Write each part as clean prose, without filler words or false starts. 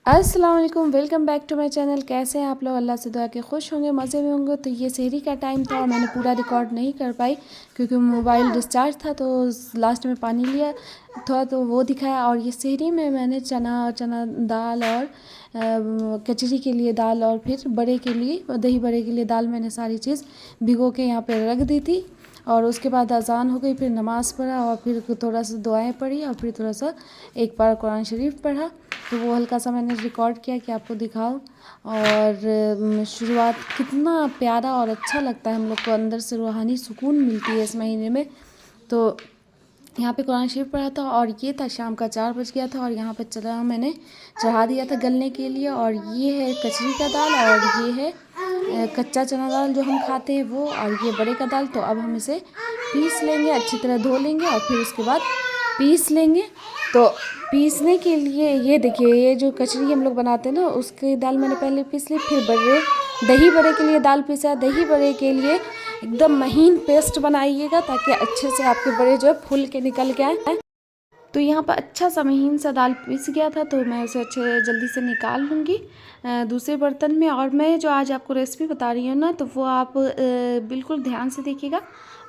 अस्सलाम वालेकुम, welcome back to my channel. कैसे हैं आप लोग? अल्लाह से दुआ के खुश होंगे, मज़े में होंगे। तो ये सहरी का टाइम था और मैंने पूरा रिकॉर्ड नहीं कर पाई क्योंकि मोबाइल डिस्चार्ज था, तो लास्ट में पानी लिया था तो वो दिखाया। और ये सहरी में मैंने चना दाल और कचरी के लिए दाल और फिर बड़े के लिए दही बड़े के लिए दाल मैंने सारी चीज़ भिगो के यहाँ पे रख दी थी। और उसके बाद अज़ान हो गई, फिर नमाज़ पढ़ा और फिर थोड़ा सा दुआएं पढ़ी और फिर थोड़ा सा एक बार कुरान शरीफ पढ़ा। तो वो हल्का सा मैंने रिकॉर्ड किया कि आपको दिखाओ। और शुरुआत कितना प्यारा और अच्छा लगता है, हम लोग को अंदर से रूहानी सुकून मिलती है इस महीने में। तो यहाँ पे कुरान शरीफ पढ़ा था और ये था शाम का 4 बज गया था और यहाँ पे चना मैंने चढ़ा दिया था गलने के लिए। और ये है कचरी का दाल और ये है कच्चा चना दाल जो हम खाते हैं वो, और ये बड़े का दाल। तो अब हम इसे पीस लेंगे, अच्छी तरह धो लेंगे और फिर उसके बाद पीस लेंगे। तो पीसने के लिए ये देखिए, ये जो कचरी हम लोग बनाते हैं ना उसकी दाल मैंने पहले पीस ली, फिर दही बड़े के लिए दाल पीसा। दही बड़े के लिए एकदम महीन पेस्ट बनाइएगा ताकि अच्छे से आपके बड़े जो है फूल के निकल के आए। तो यहाँ पर अच्छा सा महीन सा दाल पीस गया था, तो मैं उसे अच्छे जल्दी से निकाल लूँगी दूसरे बर्तन में। और मैं जो आज आपको रेसिपी बता रही हूँ ना, तो वो आप बिल्कुल ध्यान से देखिएगा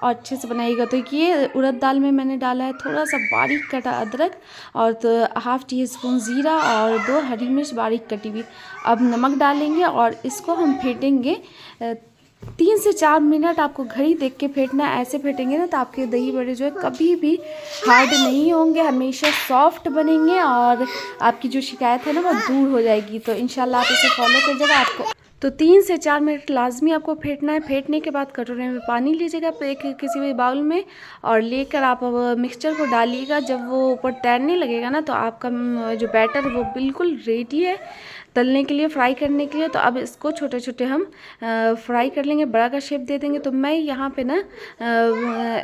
और अच्छे से बनाइएगा। तो ये उड़द दाल में मैंने डाला है थोड़ा सा बारीक कटा अदरक और तो हाफ़ टी स्पून ज़ीरा और 2 हरी मिर्च बारीक कटी हुई। अब नमक डालेंगे और इसको हम फेंटेंगे 3 से 4 मिनट। आपको घड़ी देख के फेंटना है, ऐसे फेंटेंगे ना तो आपके दही बड़े जो है कभी भी हार्ड नहीं होंगे, हमेशा सॉफ्ट बनेंगे और आपकी जो शिकायत है ना वो दूर हो जाएगी। तो इंशाल्लाह आप इसे फॉलो कीजिएगा। आपको तो 3 से 4 मिनट लाजमी आपको फेंटना है। फेंटने के बाद कटोरे में पानी लीजिएगा एक किसी भी बाउल में और लेकर आप मिक्सचर को डालिएगा। जब वो ऊपर तैरने लगेगा ना तो आपका जो बैटर है वो बिल्कुल रेडी है तलने के लिए, फ्राई करने के लिए। तो अब इसको छोटे छोटे हम फ्राई कर लेंगे, बड़ा का शेप दे देंगे। तो मैं यहाँ पे ना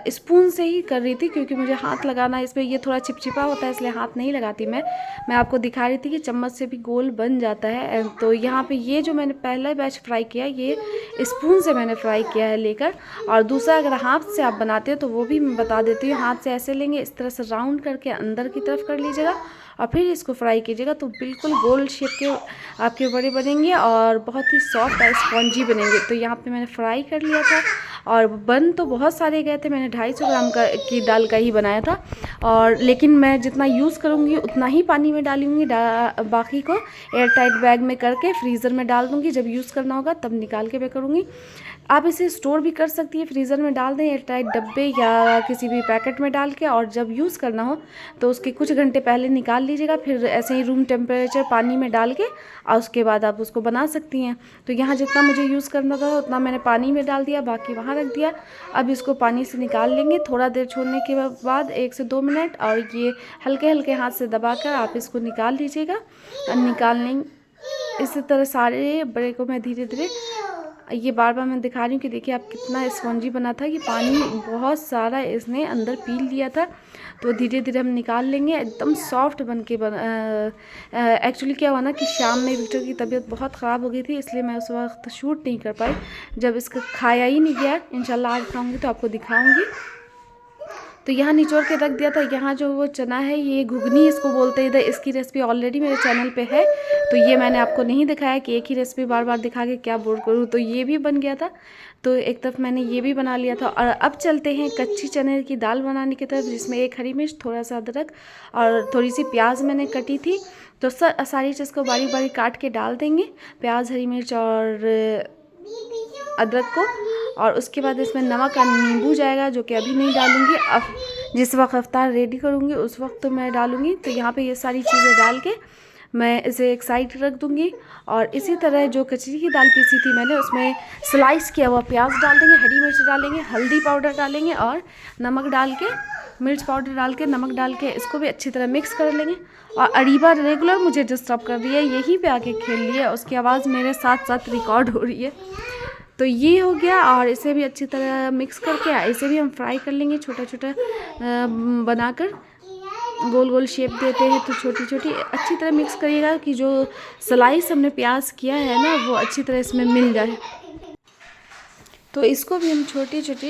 स्पून से ही कर रही थी क्योंकि मुझे हाथ लगाना इसमें ये थोड़ा चिपचिपा होता है, इसलिए हाथ नहीं लगाती मैं आपको दिखा रही थी कि चम्मच से भी गोल बन जाता है। तो यहाँ पे ये जो मैंने पहला बैच फ्राई किया ये स्पून से मैंने फ्राई किया है लेकर। और दूसरा अगर हाथ से आप बनाते हो तो वो भी मैं बता देती हूँ। हाथ से ऐसे लेंगे, इस तरह से राउंड करके अंदर की तरफ कर लीजिएगा और फिर इसको फ्राई कीजिएगा। तो बिल्कुल गोल शेप के आपके बड़े बनेंगे और बहुत ही सॉफ्ट और स्पॉन्जी बनेंगे। तो यहाँ पे मैंने फ्राई कर लिया था और बन तो बहुत सारे गए थे। मैंने 250 ग्राम की दाल का ही बनाया था, और लेकिन मैं जितना यूज़ करूँगी उतना ही पानी में डालूँगी। बाकी को एयर टाइट बैग में करके फ्रीज़र में डाल दूँगी। जब यूज़ करना होगा तब निकाल के मैं करूँगी। आप इसे स्टोर भी कर सकती है, फ्रीज़र में डाल दें एयर टाइट डब्बे या किसी भी पैकेट में डाल के, और जब यूज़ करना हो तो उसके कुछ घंटे पहले निकाल लीजिएगा। फिर ऐसे ही रूम टेम्परेचर पानी में डाल के और उसके बाद आप उसको बना सकती हैं। तो यहाँ जितना मुझे यूज़ करना था उतना मैंने पानी में डाल दिया, बाकी वहाँ रख दिया। अब इसको पानी से निकाल लेंगे थोड़ा देर छोड़ने के बाद 1 से 2 मिनट, और ये हल्के हल्के हाथ से दबाकर आप इसको निकाल लीजिएगा। और निकाल लेंगे इसी तरह सारे बड़े को मैं धीरे धीरे ये बार बार मैं दिखा रही हूँ कि देखिए आप कितना स्पॉन्जी बना था, कि पानी बहुत सारा इसने अंदर पी लिया था। तो धीरे धीरे हम निकाल लेंगे, एकदम सॉफ्ट बन के एक्चुअली क्या हुआ ना कि शाम में विक्टर की तबीयत बहुत ख़राब हो गई थी, इसलिए मैं उस वक्त शूट नहीं कर पाई। जब इसका खाया ही नहीं गया, इंशाल्लाह आज खाऊंगी तो आपको दिखाऊंगी। तो यहाँ निचोड़ के रख दिया था। यहाँ जो वो चना है ये घुगनी इसको बोलते हैं इधर, इसकी रेसिपी ऑलरेडी मेरे चैनल पे है, तो ये मैंने आपको नहीं दिखाया कि एक ही रेसिपी बार बार दिखा के क्या बोर करूँ। तो ये भी बन गया था, तो एक तरफ मैंने ये भी बना लिया था। और अब चलते हैं कच्ची चने की दाल बनाने की तरफ, जिसमें 1 हरी मिर्च, थोड़ा सा अदरक और थोड़ी सी प्याज मैंने कटी थी। तो सारी चीज़ को बारीक बारीक काट के डाल देंगे, प्याज, हरी मिर्च और अदरक को। और उसके बाद इसमें नमक और नींबू जाएगा, जो कि अभी नहीं डालूंगी, अब जिस वक्त अफ्तार रेडी करूंगी उस वक्त तो मैं डालूंगी। तो यहाँ पे ये सारी चीज़ें डाल के मैं इसे एक साइड रख दूंगी। और इसी तरह जो कचरी की दाल पीसी थी मैंने उसमें स्लाइस किया हुआ प्याज डाल देंगे, हरी मिर्च डालेंगे, हल्दी पाउडर डालेंगे और नमक डाल के, मिर्च पाउडर डाल के, नमक डाल के इसको भी अच्छी तरह मिक्स कर लेंगे। और अरीबा रेगुलर मुझे डिस्टर्ब कर रही है, यहीं पे आके खेल रही है, उसकी आवाज़ मेरे साथ साथ रिकॉर्ड हो रही है। तो ये हो गया, और इसे भी अच्छी तरह मिक्स करके इसे भी हम फ्राई कर लेंगे छोटा छोटा बनाकर। गोल गोल शेप देते हैं तो छोटी छोटी अच्छी तरह मिक्स करिएगा कि जो स्लाइस हमने प्याज किया है ना वो अच्छी तरह इसमें मिल जाए। तो इसको भी हम छोटी छोटी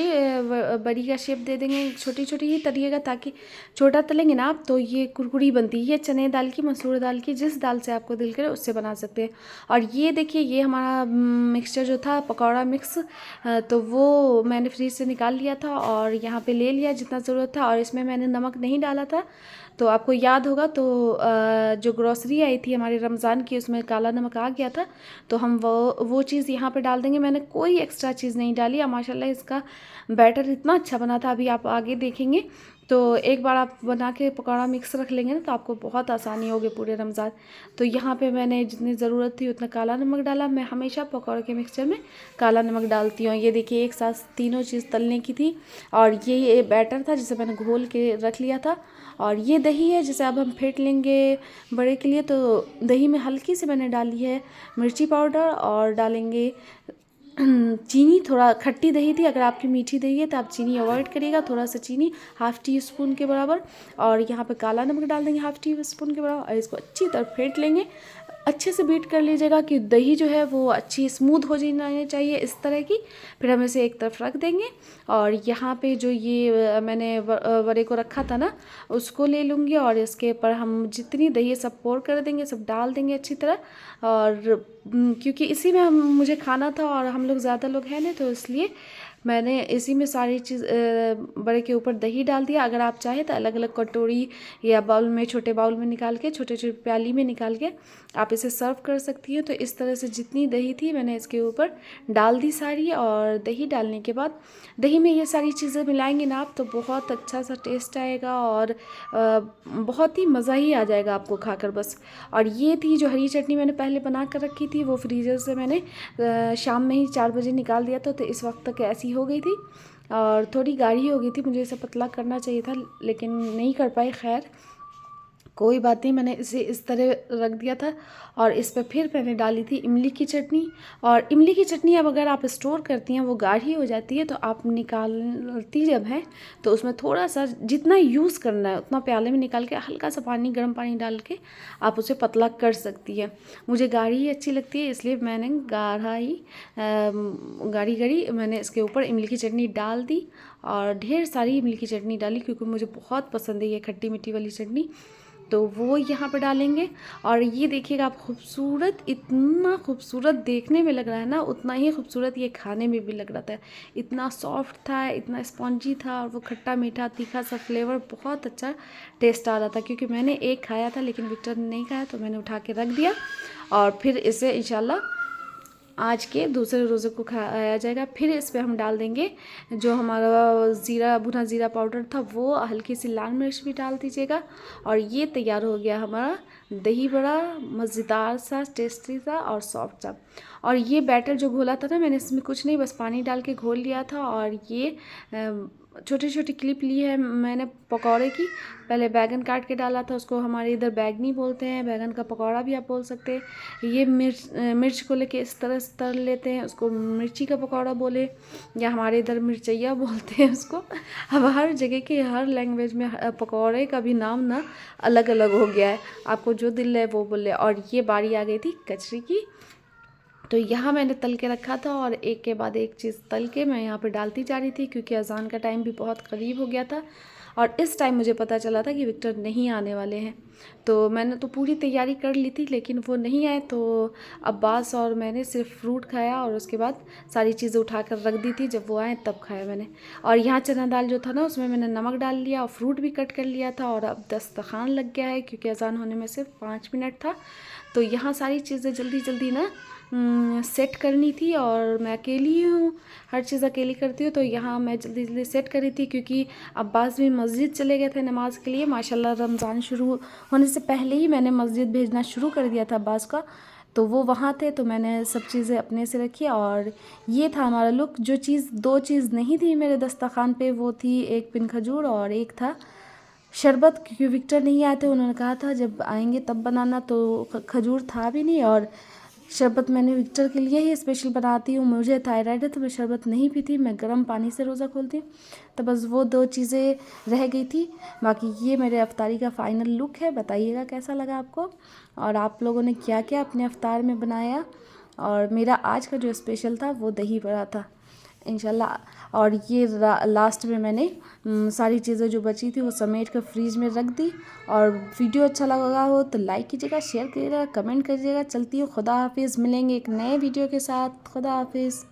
बड़ी का शेप दे देंगे, छोटी छोटी ही तलिएगा ताकि छोटा तलेंगे ना आप तो ये कुरकुरी बनती है। ये चने दाल की, मसूर दाल की, जिस दाल से आपको दिल करे उससे बना सकते हैं। और ये देखिए ये हमारा मिक्सचर जो था पकौड़ा मिक्स, तो वो मैंने फ्रीज से निकाल लिया था और यहाँ पे ले लिया जितना ज़रूरत था। और इसमें मैंने नमक नहीं डाला था, तो आपको याद होगा तो जो ग्रॉसरी आई थी हमारे रमज़ान की उसमें काला नमक आ गया था, तो हम वो चीज़ यहाँ पे डाल देंगे। मैंने कोई एक्स्ट्रा चीज़ नहीं डाली और माशाल्लाह इसका बैटर इतना अच्छा बना था, अभी आप आगे देखेंगे। तो एक बार आप बना के पकौड़ा मिक्स रख लेंगे ना तो आपको बहुत आसानी होगी पूरे रमज़ान। तो यहाँ पे मैंने जितनी ज़रूरत थी उतना काला नमक डाला। मैं हमेशा पकौड़े के मिक्सचर में काला नमक डालती हूँ। ये देखिए एक साथ तीनों चीज़ तलने की थी और ये बैटर था जिसे मैंने घोल के रख लिया था। और ये दही है जिसे अब हम फेंट लेंगे बड़े के लिए। तो दही में हल्की सी मैंने डाली है मिर्ची पाउडर और डालेंगे चीनी। थोड़ा खट्टी दही थी, अगर आपकी मीठी दही है तो आप चीनी अवॉइड करिएगा, थोड़ा सा चीनी हाफ़ टी स्पून के बराबर। और यहाँ पे काला नमक डाल देंगे हाफ़ टी स्पून के बराबर और इसको अच्छी तरह फेंट लेंगे। अच्छे से बीट कर लीजिएगा कि दही जो है वो अच्छी स्मूथ हो जानी चाहिए इस तरह की। फिर हम इसे एक तरफ रख देंगे और यहाँ पे जो ये मैंने वड़े को रखा था ना उसको ले लूँगी और इसके ऊपर हम जितनी दही सब पोर कर देंगे, सब डाल देंगे अच्छी तरह। और क्योंकि इसी में हम मुझे खाना था और हम लोग ज़्यादा लोग हैं नहीं, तो इसलिए मैंने इसी में सारी चीज़ बड़े के ऊपर दही डाल दिया। अगर आप चाहें तो अलग अलग कटोरी या बाउल में, छोटे बाउल में निकाल के, छोटे छोटे प्याली में निकाल के आप इसे सर्व कर सकती हैं। तो इस तरह से जितनी दही थी मैंने इसके ऊपर डाल दी सारी। और दही डालने के बाद दही में ये सारी चीज़ें मिलाएंगे ना आप तो बहुत अच्छा सा टेस्ट आएगा और बहुत ही मज़ा ही आ जाएगा आपको खाकर बस। और ये थी जो हरी चटनी मैंने पहले बना कर रखी थी, वो फ्रीज़र से मैंने शाम में ही 4 बजे निकाल दिया था, तो इस वक्त तक ऐसी हो गई थी और थोड़ी गाढ़ी हो गई थी। मुझे इसे पतला करना चाहिए था लेकिन नहीं कर पाई। खैर कोई बात नहीं, मैंने इसे इस तरह रख दिया था। और इस पर फिर मैंने डाली थी इमली की चटनी। और इमली की चटनी अब अगर आप स्टोर करती हैं वो गाढ़ी हो जाती है, तो आप निकालती जब हैं तो उसमें थोड़ा सा जितना यूज़ करना है उतना प्याले में निकाल के हल्का सा पानी, गर्म पानी डाल के आप उसे पतला कर सकती है। मुझे गाढ़ी ही अच्छी लगती है इसलिए मैंने गाढ़ी गाढ़ी मैंने इसके ऊपर इमली की चटनी डाल दी और ढेर सारी इमली की चटनी डाली क्योंकि मुझे बहुत पसंद है ये खट्टी मीठी वाली चटनी। तो वो यहाँ पे डालेंगे। और ये देखिएगा आप खूबसूरत, इतना खूबसूरत देखने में लग रहा है ना उतना ही खूबसूरत ये खाने में भी लग रहा था। इतना सॉफ्ट था, इतना स्पॉन्जी था और वो खट्टा मीठा तीखा सा फ्लेवर, बहुत अच्छा टेस्ट आ रहा था। क्योंकि मैंने एक खाया था लेकिन विक्टर ने नहीं खाया तो मैंने उठा के रख दिया और फिर इसे इंशाल्लाह आज के दूसरे रोज़े को खाया जाएगा। फिर इस पर हम डाल देंगे जो हमारा ज़ीरा, भुना ज़ीरा पाउडर था वो, हल्की सी लाल मिर्च भी डाल दीजिएगा। और ये तैयार हो गया हमारा दही बड़ा, मज़ेदार सा, टेस्टी सा और सॉफ्ट सा। और ये बैटर जो घोला था ना मैंने इसमें कुछ नहीं, बस पानी डाल के घोल लिया था। और ये छोटी छोटी क्लिप ली है मैंने पकौड़े की। पहले बैगन काट के डाला था, उसको हमारे इधर बैगनी बोलते हैं, बैगन का पकौड़ा भी आप बोल सकते हैं। ये मिर्च को लेके इस तरह से तल लेते हैं, उसको मिर्ची का पकौड़ा बोले या हमारे इधर मिर्चैया बोलते हैं उसको। अब हर जगह के हर लैंग्वेज में पकौड़े का भी नाम ना अलग अलग हो गया है, आपको जो दिल है वो बोले। और ये बारी आ गई थी कचरी की, तो यहाँ मैंने तल के रखा था और एक के बाद एक चीज़ तल के मैं यहाँ पे डालती जा रही थी क्योंकि अज़ान का टाइम भी बहुत करीब हो गया था। और इस टाइम मुझे पता चला था कि विक्टर नहीं आने वाले हैं, तो मैंने तो पूरी तैयारी कर ली थी लेकिन वो नहीं आए। तो अब्बास और मैंने सिर्फ फ्रूट खाया और उसके बाद सारी चीज़ें उठा कर रख दी थी, जब वो आए तब खाया मैंने। और यहाँ चना दाल जो था ना उसमें मैंने नमक डाल लिया और फ्रूट भी कट कर लिया था। और अब दस्तरखान लग गया है क्योंकि अज़ान होने में सिर्फ 5 मिनट था। तो यहाँ सारी चीज़ें जल्दी जल्दी ना सेट करनी थी और मैं अकेली ही हूँ, हर चीज़ अकेली करती हूँ। तो यहाँ मैं जल्दी जल्दी सेट करी थी क्योंकि अब्बास भी मस्जिद चले गए थे नमाज़ के लिए। माशाल्लाह रमज़ान शुरू होने से पहले ही मैंने मस्जिद भेजना शुरू कर दिया था अब्बास का, तो वो वहाँ थे तो मैंने सब चीज़ें अपने से रखी। और ये था हमारा लुक। जो चीज़, 2 चीज़ नहीं थी मेरे दस्तरखान पे वो थी एक पिन खजूर और एक था शरबत, क्योंकि विक्टर नहीं आए थे, उन्होंने कहा था जब आएंगे तब बनाना, तो खजूर था भी नहीं। और शरबत मैंने विक्टर के लिए ही स्पेशल बनाती हूँ, मुझे थायराइड है तो मैं शरबत नहीं पीती, मैं गर्म पानी से रोज़ा खोलती हूँ। तो बस वो 2 चीज़ें रह गई थी। बाकी ये मेरे अफ्तारी का फ़ाइनल लुक है, बताइएगा कैसा लगा आपको और आप लोगों ने क्या क्या अपने अफ्तार में बनाया। और मेरा आज का जो स्पेशल था वो दही बड़ा था। इंशाल्लाह। और ये लास्ट में मैंने सारी चीज़ें जो बची थी वो समेट कर फ्रीज में रख दी। और वीडियो अच्छा लगा हो तो लाइक कीजिएगा, शेयर कीजिएगा, कमेंट करिएगा। चलती हूँ, खुदा हाफिज़। मिलेंगे एक नए वीडियो के साथ। खुदा हाफिज़।